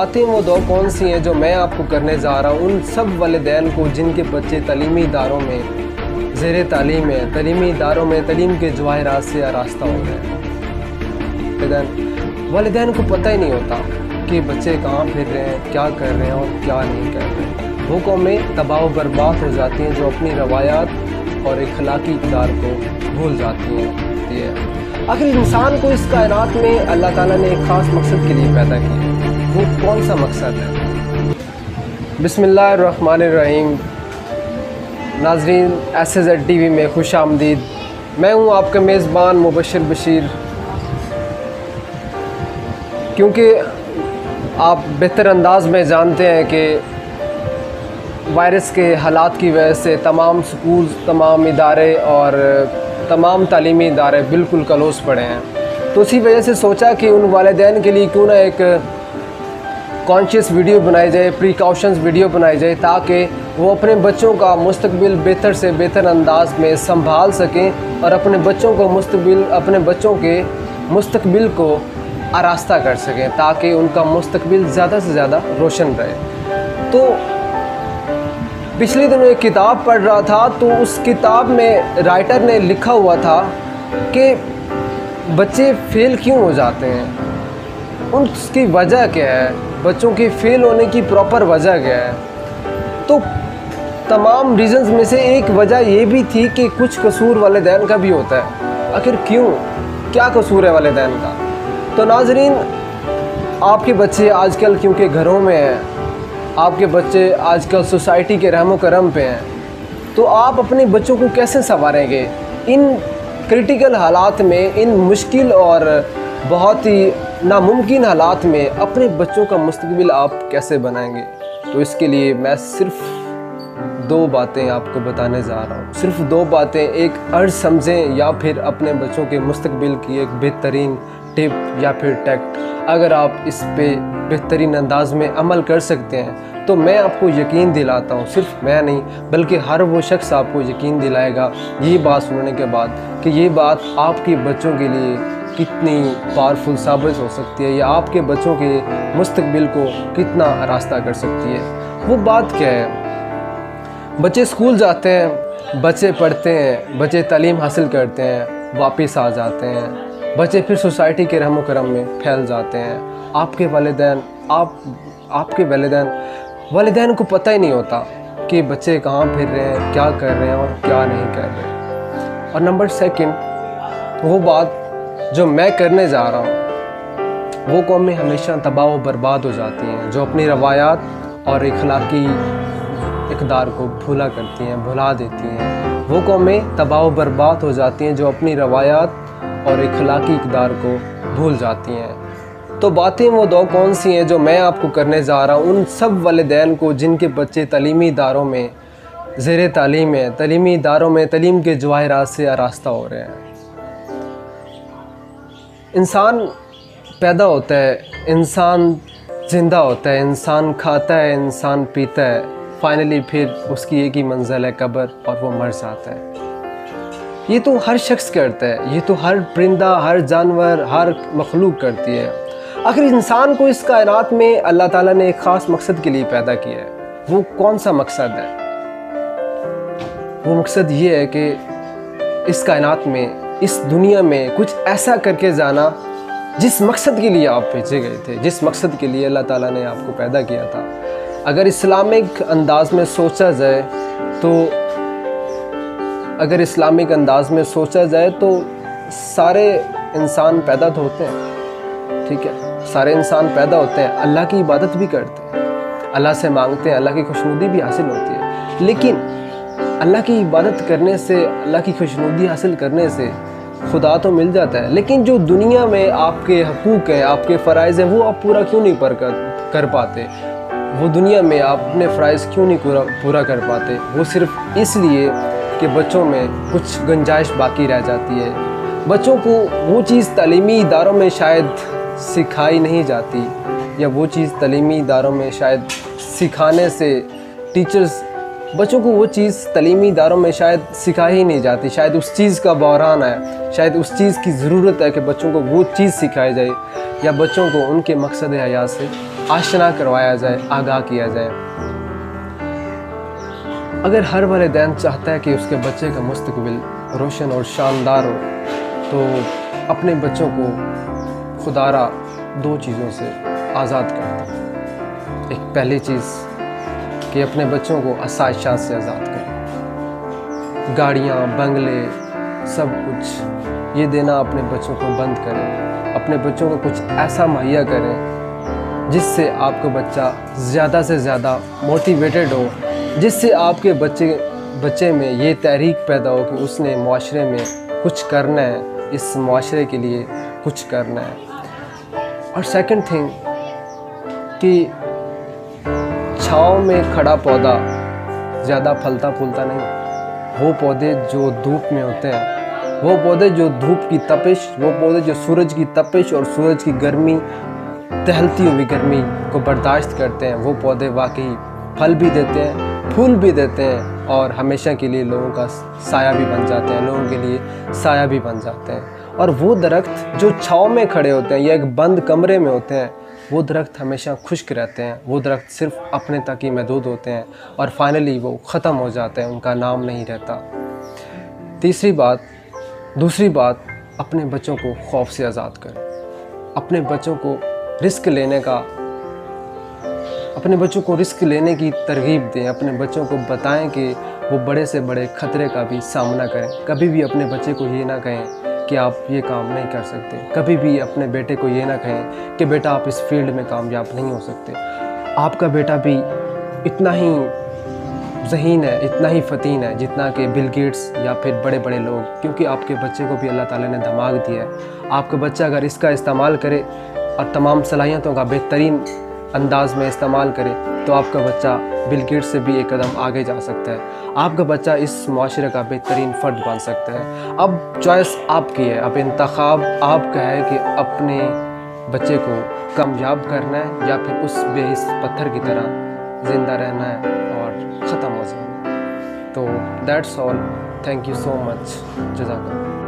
बातें वो दो कौन सी हैं जो मैं आपको करने जा रहा हूँ उन सब वालिदैन को जिनके बच्चे तलीमी इदारों में ज़ेर तालीम है, तलीमी इदारों में तलीम के जवाहरात से आरास्ता हो रहे हैं। वालिदैन को पता ही नहीं होता कि बच्चे कहाँ फिर रहे हैं, क्या कर रहे हैं और क्या नहीं कर रहे हैं। वो कौमें तबाह व बर्बाद हो जाती हैं जो अपनी रवायात और अखलाकी इक़दार को भूल जाती हैं। आखिर इंसान को इस कायनात में अल्लाह ताला ने एक ख़ास मकसद के लिए पैदा किया, वो कौन सा मकसद है? बिस्मिल्लाहिर्रहमानिर्रहीम। नाज़रीन, SAZ TV में खुश आमदीद। मैं हूँ आपका मेज़बान मुबशर बशीर। क्योंकि आप बेहतर अंदाज में जानते हैं कि वायरस के हालात की वजह से तमाम स्कूल, तमाम इदारे और तमाम तालीमी इदारे बिल्कुल क्लोज़ पड़े हैं। तो उसी वजह से सोचा कि उन वालिदैन के लिए क्यों ना एक कॉन्शियस वीडियो बनाई जाए, प्रिकॉशंस वीडियो बनाई जाए, ताकि वो अपने बच्चों का मुस्तकबिल बेहतर से बेहतर अंदाज में संभाल सकें और अपने बच्चों के मुस्तकबिल को आरास्ता कर सकें, ताकि उनका मुस्तकबिल ज़्यादा से ज़्यादा रोशन रहे। तो पिछले दिनों एक किताब पढ़ रहा था, तो उस किताब में राइटर ने लिखा हुआ था कि बच्चे फ़ेल क्यों हो जाते हैं, उसकी वजह क्या है, बच्चों के फ़ेल होने की प्रॉपर वजह क्या है। तो तमाम रीज़न्स में से एक वजह ये भी थी कि कुछ कसूर वालिदैन का भी होता है। आखिर क्यों, क्या कसूर है वालिदैन का? तो नाज़रीन, आपके बच्चे आजकल क्योंकि घरों में हैं, आपके बच्चे आजकल सोसाइटी के रहमो करम पे हैं, तो आप अपने बच्चों को कैसे संवारेंगे इन क्रिटिकल हालात में, इन मुश्किल और बहुत ही नामुमकिन हालात में अपने बच्चों का मुस्तकबिल आप कैसे बनाएंगे? तो इसके लिए मैं सिर्फ दो बातें आपको बताने जा रहा हूँ। सिर्फ दो बातें, एक अर्ज समझें या फिर अपने बच्चों के मुस्तकबिल की एक बेहतरीन टिप या फिर टैक्ट। अगर आप इस पे बेहतरीन अंदाज में अमल कर सकते हैं तो मैं आपको यकीन दिलाता हूँ, सिर्फ मैं नहीं बल्कि हर वो शख्स आपको यकीन दिलाएगा ये बात सुनने के बाद कि ये बात आपके बच्चों के लिए कितनी पावरफुल साबित हो सकती है या आपके बच्चों के मुस्तकबिल को कितना रास्ता कर सकती है। वो बात क्या है? बच्चे स्कूल जाते हैं, बच्चे पढ़ते हैं, बच्चे तालीम हासिल करते हैं, वापस आ जाते हैं, बच्चे फिर सोसाइटी के रहमो करम में फैल जाते हैं। आपके वालिदैन को पता ही नहीं होता कि बच्चे कहाँ फिर रहे हैं, क्या कर रहे हैं और क्या नहीं कर रहे। और नंबर सेकंड, वो बात जो मैं करने जा रहा हूँ, वो कौमें हमेशा तबाह व बर्बाद हो जाती हैं जो अपनी रवायात और अखलाकी इक़दार को भुला देती हैं। वो कौमें तबाह व बर्बाद हो जाती हैं जो अपनी रवायात और अखलाकी इक़दार को भूल जाती हैं। तो बातें वो दो कौन सी हैं जो मैं आपको करने जा रहा हूँ उन सब वालिदैन को जिनके बच्चे तलीमी इदारों में ज़ेर तालीम है, तलीमी इदारों में तलीम के जवाहरात से आरास्ता हो रहे हैं। इंसान पैदा होता है, इंसान ज़िंदा होता है, इंसान खाता है, इंसान पीता है, फाइनली फिर उसकी एक ही मंजिल है कब्र और वो मर जाता है। ये तो हर शख्स करता है, ये तो हर परिंदा, हर जानवर, हर मखलूक करती है। आखिर इंसान को इस कायनात में अल्लाह ताला ने एक ख़ास मकसद के लिए पैदा किया है। वो कौन सा मकसद है? वो मकसद ये है कि इस कायनात में, इस दुनिया में कुछ ऐसा करके जाना जिस मकसद के लिए आप भेजे गए थे, जिस मकसद के लिए अल्लाह ताला ने आपको पैदा किया था। अगर इस्लामिक अंदाज में सोचा जाए तो सारे इंसान पैदा तो होते हैं, ठीक है, सारे इंसान पैदा होते हैं, अल्लाह की इबादत भी करते हैं, अल्लाह से मांगते हैं, अल्लाह की खुशनुदी भी हासिल होती है। लेकिन अल्लाह की इबादत करने से, अल्लाह की खुशनुदी हासिल करने से खुदा तो मिल जाता है, लेकिन जो दुनिया में आपके हकूक़ हैं, आपके फ़राइज़ हैं, वो आप पूरा क्यों नहीं कर पाते? वो दुनिया में आप अपने फ़राइज़ क्यों नहीं पूरा कर पाते? वो सिर्फ़ इसलिए कि बच्चों में कुछ गुंजाइश बाकी रह जाती है। बच्चों को वो चीज़ तालीमी इदारों में शायद सिखाई नहीं जाती, या वो चीज़ तालीमी इदारों में शायद सिखाने से टीचर्स बच्चों को वो चीज़ तालीमी इदारों में शायद सिखाई ही नहीं जाती। शायद उस चीज़ का बहरान है, शायद उस चीज़ की ज़रूरत है कि बच्चों को वो चीज़ सिखाई जाए, या बच्चों को उनके मकसद हयात से आशना करवाया जाए, आगाह किया जाए। अगर हर वालिदैन चाहता है कि उसके बच्चे का मुस्तकबिल रोशन और शानदार हो, तो अपने बच्चों को खुदारा 2 चीज़ों से आज़ाद कर दें। एक पहली चीज़ कि अपने बच्चों को आसाइशात से आज़ाद करें। गाड़ियाँ, बंगले, सब कुछ ये देना अपने बच्चों को बंद करें। अपने बच्चों को कुछ ऐसा मुहैया करें जिससे आपका बच्चा ज़्यादा से ज़्यादा मोटिवेटेड हो, जिससे आपके बच्चे में ये तहरीक पैदा हो कि उसने माशरे में कुछ करना है, इस माशरे के लिए कुछ करना है। और सेकंड थिंग कि छाँव में खड़ा पौधा ज़्यादा फलता फूलता नहीं। वो पौधे जो धूप में होते हैं, वो पौधे जो धूप की तपिश, वो पौधे जो सूरज की तपिश और सूरज की गर्मी, टहलती हुई गर्मी को बर्दाश्त करते हैं, वो पौधे वाकई फल भी देते हैं, फूल भी देते हैं और हमेशा के लिए लोगों का साया भी बन जाते हैं, लोगों के लिए साया भी बन जाते हैं। और वो दरख्त जो छाँव में खड़े होते हैं या एक बंद कमरे में होते हैं, वो दरख्त हमेशा खुश्क रहते हैं। वो दरख्त सिर्फ अपने तक ही महदूद होते हैं और फाइनली वो ख़त्म हो जाते हैं, उनका नाम नहीं रहता। दूसरी बात, अपने बच्चों को खौफ से आज़ाद करें। अपने बच्चों को रिस्क लेने की तरगीब दें। अपने बच्चों को बताएं कि वो बड़े से बड़े ख़तरे का भी सामना करें। कभी भी अपने बच्चे को ये ना कहें कि आप ये काम नहीं कर सकते। कभी भी अपने बेटे को ये ना कहें कि बेटा आप इस फील्ड में कामयाब नहीं हो सकते। आपका बेटा भी इतना ही ज़हीन है, इतना ही फ़तीन है जितना कि बिल गेट्स या फिर बड़े बड़े लोग, क्योंकि आपके बच्चे को भी अल्लाह ताला ने दिमाग दिया है। आपका बच्चा अगर इसका इस्तेमाल करे और तमाम सलाहियतों का बेहतरीन अंदाज में इस्तेमाल करे तो आपका बच्चा बिल गेट्स से भी एक कदम आगे जा सकता है। आपका बच्चा इस माशरे का बेहतरीन फ़र्द बन सकता है। अब चॉइस आपकी है, अब इंतखाब आपका है कि अपने बच्चे को कामयाब करना है या फिर उस बेहिस पत्थर की तरह ज़िंदा रहना है और ख़त्म हो जाना है। तो that's all. Thank you so much. जज़ाकल्लाह।